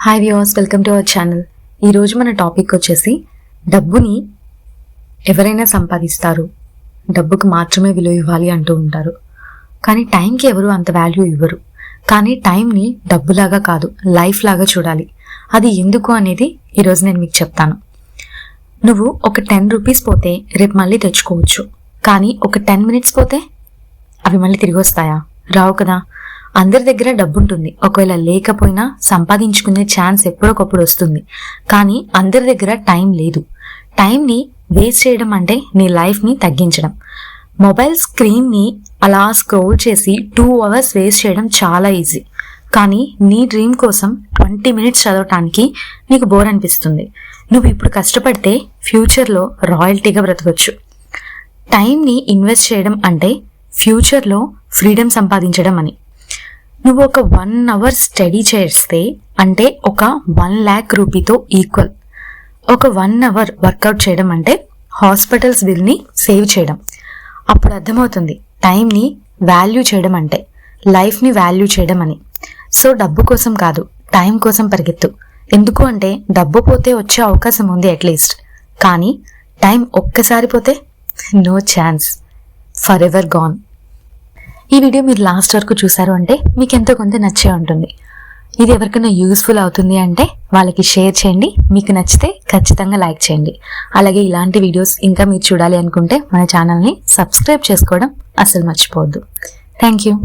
Hi viewers, welcome to our channel. ఈరోజు మన topic వచ్చేసి డబ్బుని ఎవరైనా సంపాదిస్తారు, డబ్బుకు మాత్రమే విలువ ఇవ్వాలి అంటూ ఉంటారు. కానీ టైంకి ఎవరు అంత వాల్యూ ఇవ్వరు. కానీ టైంని డబ్బులాగా కాదు, లైఫ్ లాగా చూడాలి. అది ఎందుకు అనేది ఈరోజు నేను మీకు చెప్తాను. నువ్వు ఒక 10 రూపీస్ పోతే రేపు మళ్ళీ తెచ్చుకోవచ్చు. కానీ ఒక 10 మినిట్స్ పోతే అవి మళ్ళీ తిరిగి వస్తాయా? రావు కదా. అందరి దగ్గర డబ్బు ఉంటుంది, ఒకవేళ లేకపోయినా సంపాదించుకునే ఛాన్స్ ఎప్పుడొకప్పుడు వస్తుంది. కానీ అందరి దగ్గర టైం లేదు. టైంని వేస్ట్ చేయడం అంటే నీ లైఫ్ని తగ్గించడం. మొబైల్ స్క్రీన్ని అలా స్క్రోల్ చేసి 2 అవర్స్ వేస్ట్ చేయడం చాలా ఈజీ. కానీ నీ డ్రీమ్ కోసం 20 మినిట్స్ చదవటానికి నీకు బోర్ అనిపిస్తుంది. నువ్వు ఇప్పుడు కష్టపడితే ఫ్యూచర్లో రాయల్టీగా బ్రతకొచ్చు. టైంని ఇన్వెస్ట్ చేయడం అంటే ఫ్యూచర్లో ఫ్రీడమ్ సంపాదించడం అని. నువ్వు ఒక 1 అవర్ స్టడీ చేస్తే అంటే ఒక 1 lakh రూపీతో ఈక్వల్. ఒక 1 అవర్ వర్కౌట్ చేయడం అంటే హాస్పిటల్స్ బిల్ని సేవ్ చేయడం. అప్పుడు అర్థమవుతుంది టైంని వాల్యూ చేయడం అంటే లైఫ్ని వాల్యూ చేయడం అని. సో డబ్బు కోసం కాదు, టైం కోసం పరిగెత్తు. ఎందుకు అంటే డబ్బు పోతే వచ్చే అవకాశం ఉంది అట్లీస్ట్, కానీ టైం ఒక్కసారి పోతే no chance, forever gone. ఈ వీడియో మీరు లాస్ట్ వరకు చూసారు అంటే మీకు ఎంతో కొంత నచ్చే ఉంటుంది. ఇది ఎవరికైనా యూస్ఫుల్ అవుతుంది అంటే వాళ్ళకి షేర్ చేయండి. మీకు నచ్చితే ఖచ్చితంగా లైక్ చేయండి. అలాగే ఇలాంటి వీడియోస్ ఇంకా మీరు చూడాలి అనుకుంటే మన ఛానల్ని సబ్స్క్రైబ్ చేసుకోవడం అసలు మర్చిపోవద్దు. Thank you.